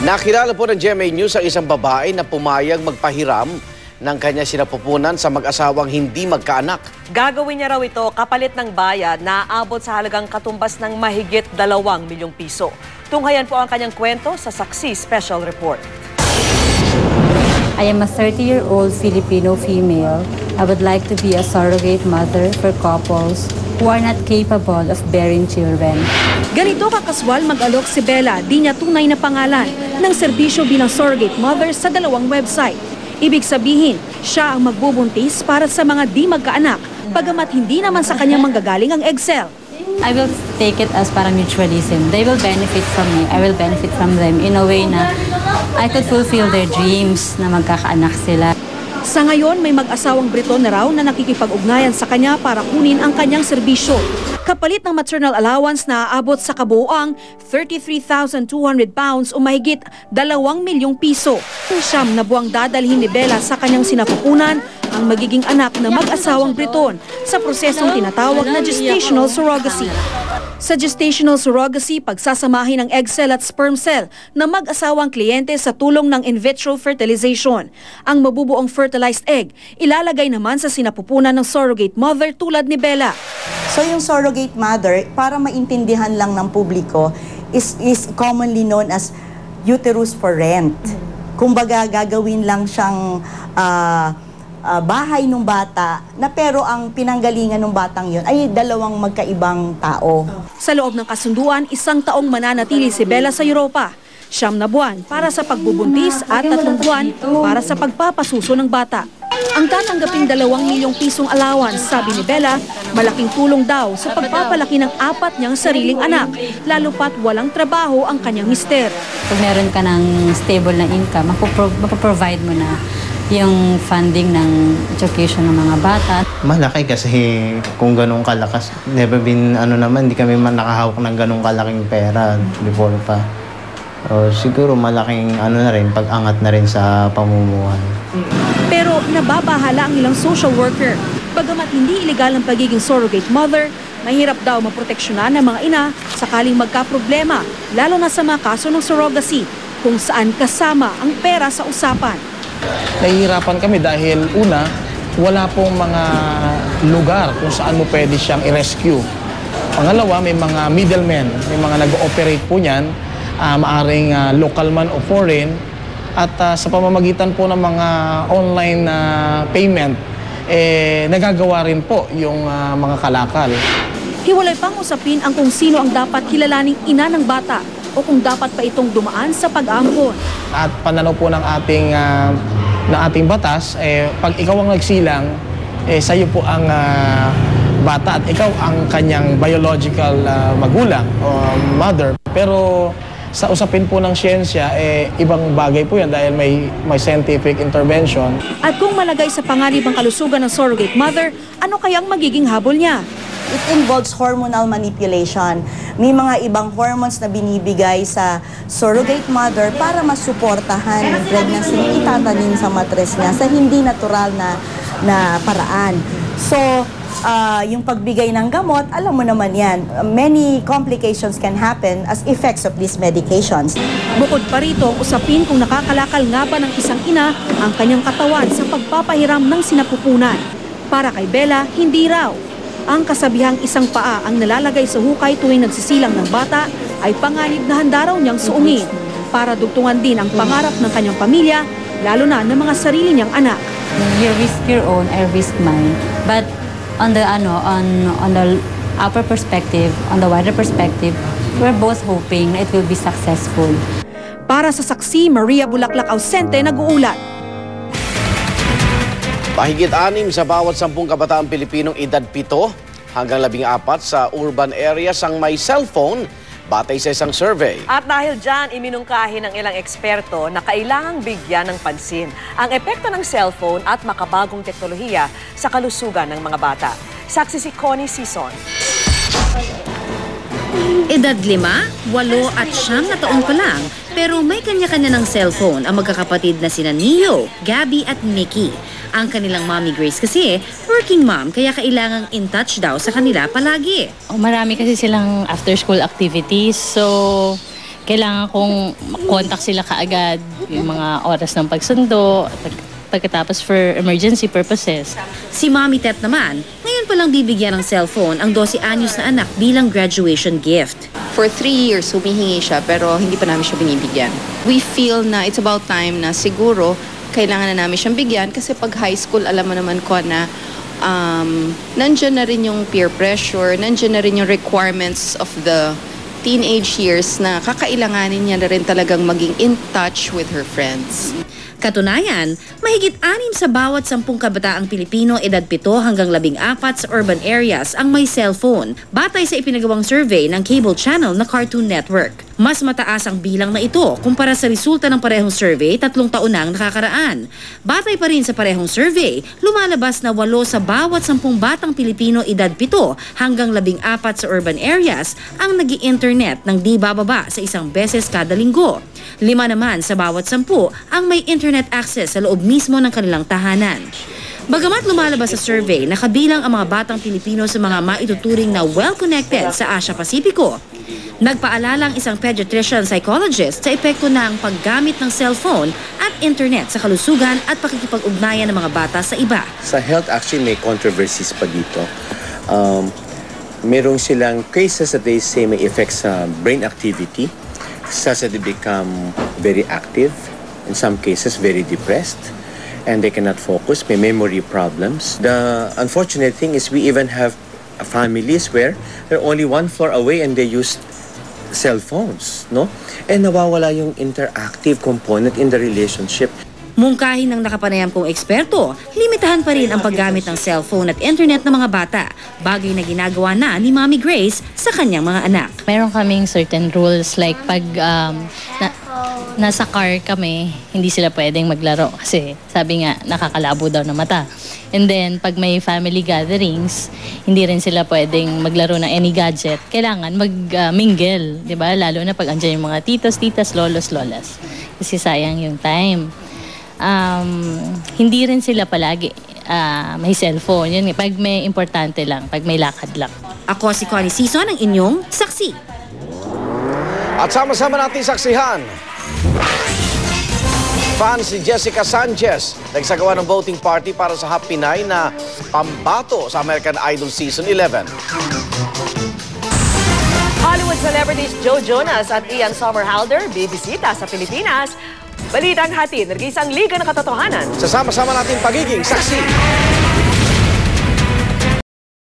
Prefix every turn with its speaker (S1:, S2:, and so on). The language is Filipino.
S1: Nakilala po ng GMA News ang isang babae na pumayag magpahiram ng kanya sinapupunan sa mag-asawang hindi magkaanak.
S2: Gagawin niya raw ito kapalit ng bayad na aabot sa halagang katumbas ng mahigit 2 milyong piso. Tunghayan po ang kanyang kwento sa Saksi Special Report.
S3: I am a 30-year-old Filipino female. I would like to be a surrogate mother for couples who are not capable of bearing children.
S4: Ganito kakaswal mag-alok si Bella, di niya tunay na pangalan, ng serbisyo bilang surrogate mother sa 2 website. Ibig sabihin, siya ang magbubuntis para sa mga di magkaanak, bagamat hindi naman sa kanya manggagaling ang egg cell.
S3: I will take it as parang mutualism. They will benefit from me. I will benefit from them in a way na I could fulfill their dreams na magkakaanak sila.
S4: Sa ngayon, may mag-asawang Briton na raw na nakikipag-ugnayan sa kanya para kunin ang kanyang serbisyo. Kapalit ng maternal allowance na aabot sa kabuuang 33,200 pounds o mahigit 2 milyong piso. Siyam na buwang dadalhin ni Bella sa kanyang sinapupunan ang magiging anak na mag-asawang Briton sa prosesong tinatawag na gestational surrogacy. Sa gestational surrogacy, pagsasamahin ng egg cell at sperm cell na mag-asawang kliyente sa tulong ng in vitro fertilization. Ang mabubuong fertilized egg, ilalagay naman sa sinapupunan ng surrogate mother tulad ni Bella.
S5: So yung surrogate mother, para maintindihan lang ng publiko, is commonly known as uterus for rent. Kumbaga gagawin lang siyang bahay ng bata na pero ang pinanggalingan ng batang yun ay 2 magkaibang tao.
S4: Sa loob ng kasunduan, 1 taong mananatili si Bella sa Europa. 9 na buwan para sa pagbubuntis at 3 buwan para sa pagpapasuso ng bata. Ang tatanggaping 2 milyong pisong allowance, sabi ni Bella, malaking tulong daw sa pagpapalaki ng 4 niyang sariling anak, lalo pat walang trabaho ang kanyang mister.
S3: Kung meron ka ng stable na income, mapoprovide mo na yung funding ng education ng mga bata.
S6: Malaki kasi kung ganun kalakas. Never been, hindi kami man nakahawak ng ganun kalaking pera before pa. O, siguro malaking na rin, pag-angat na rin sa pamumuhay.
S4: Pero nababahala ang ilang social worker. Bagamat hindi ilegal ang pagiging surrogate mother, mahirap daw maproteksyonan ng mga ina sakaling magkaproblema, lalo na sa mga kaso ng surrogacy, kung saan kasama ang pera sa usapan.
S7: Nahihirapan kami dahil una, wala pong mga lugar kung saan mo pwede siyang i-rescue. Pangalawa, may mga middlemen, may mga nag-ooperate po niyan, maaring local man o foreign, at sa pamamagitan po ng mga online payment, nagagawa rin po yung mga kalakal.
S4: Hiwalay pang usapin ang kung sino ang dapat kilalaning ina ng bata o kung dapat pa itong dumaan sa pag-ampon.
S7: At pananaw po ng ating batas, pag ikaw ang nagsilang, sa'yo po ang bata at ikaw ang kanyang biological magulang o mother. Pero sa usapin po ng siyensya, ibang bagay po yan dahil may scientific intervention.
S4: At kung malagay sa panganib ang kalusugan ng surrogate mother, ano kayang magiging habol niya?
S5: It involves hormonal manipulation. May mga ibang hormones na binibigay sa surrogate mother para masuportahan yung pregnancy na itatanim sa matres niya sa hindi natural na paraan. So, yung pagbigay ng gamot, alam mo naman yan, many complications can happen as effects of these medications.
S4: Bukod pa rito, usapin kung nakakalakal nga ba ng isang ina ang kanyang katawan sa pagpapahiram ng sinapupunan. Para kay Bella, hindi raw. Ang kasabihang isang paa ang nalalagay sa hukay tuwing nagsisilang ng bata ay panganib na handa raw niyang suungin para dugtungan din ang pangarap ng kanyang pamilya, lalo na ng mga sarili niyang anak.
S3: You risk your own, I risk mine. But on the upper perspective, on the wider perspective, we're both hoping na it will be successful.
S4: Para sa Saksi, Maria Bulaklak Ausente, nag-uulat.
S1: Mahigit 6 sa bawat 10 kabataang Pilipinong edad 7 hanggang 14 sa urban areas ang may cellphone, batay sa isang survey.
S2: At dahil dyan, iminungkahi ng ilang eksperto na kailangang bigyan ng pansin ang epekto ng cellphone at makabagong teknolohiya sa kalusugan ng mga bata. Saksi si Connie Sison.
S8: Edad 5, 8 at 9 na taon pa lang, pero may kanya-kanya ng cellphone ang magkakapatid na sina Neo, Gabby at Mickey. Ang kanilang mommy Grace kasi, working mom, kaya kailangang in touch daw sa kanila palagi.
S9: Marami kasi silang after-school activities, so kailangan kong contact sila kaagad, yung mga oras ng pagsundo, pagkatapos for emergency purposes.
S8: Si Mommy Tet naman, ngayon palang bibigyan ng cellphone ang 12 anyos na anak bilang graduation gift.
S10: For 3 years, humihingi siya pero hindi pa namin siya binibigyan. We feel na it's about time na siguro kailangan na namin siyang bigyan kasi pag high school, alam mo naman ko na nandyan na rin yung peer pressure, nandyan na rin yung requirements of the teenage years na kakailanganin niya na rin talagang maging in touch with her friends.
S8: Katunayan, mahigit 6 sa bawat 10 kabataang Pilipino edad 7 hanggang 14 sa urban areas ang may cellphone, batay sa ipinagawang survey ng cable channel na Cartoon Network. Mas mataas ang bilang na ito kumpara sa resulta ng parehong survey 3 taon nang nakakaraan. Batay pa rin sa parehong survey, lumalabas na 8 sa bawat 10 batang Pilipino edad 7 hanggang 14 sa urban areas ang nag-i-internet ng di bababa sa 1 beses kada linggo. 5 naman sa bawat 10 ang may internet access sa loob mismo ng kanilang tahanan. Bagamat lumalabas sa survey na kabilang ang mga batang Pilipino sa mga maituturing na well-connected sa Asia Pasipiko, nagpaalala ang isang pediatrician psychologist sa epekto ng paggamit ng cellphone at internet sa kalusugan at pakikipag-ugnayan ng mga bata sa iba.
S11: Sa health, actually may controversies pa dito. Merong silang cases that they say may effects sa brain activity, such that they become very active, in some cases very depressed, and they cannot focus, may memory problems. The unfortunate thing is we even have families where they're only 1 floor away and they use cell phones, no? And nawawala yung interactive component in the relationship.
S8: Mungkahin ng nakapanayam kong eksperto, limitahan pa rin ang paggamit ng cellphone at internet ng mga bata, bagay na ginagawa na ni Mommy Grace sa kanyang mga anak.
S9: Meron kaming certain rules like pag nasa car kami, hindi sila pwedeng maglaro kasi sabi nga nakakalabo daw na mata. And then pag may family gatherings, hindi rin sila pwedeng maglaro ng any gadget. Kailangan mag-mingle, 'di ba? Lalo na pag andyan yung mga titos, titas, lolos, lolas. Kasi sayang yung time. Hindi rin sila palagi may cellphone. Yun, pag may importante lang, pag may lakad lang.
S8: Ako si Connie Sison, ang inyong saksi.
S1: At sama-sama natin saksihan. Fan si Jessica Sanchez, nagsagawa ng voting party para sa Happy Pinay na pambato sa American Idol Season 11.
S2: Hollywood celebrities Joe Jonas at Ian Somerhalder bibisita sa Pilipinas. Balitang hatid, nag-iisang liga ng katotohanan.
S1: Sasama-sama natin pagiging saksi.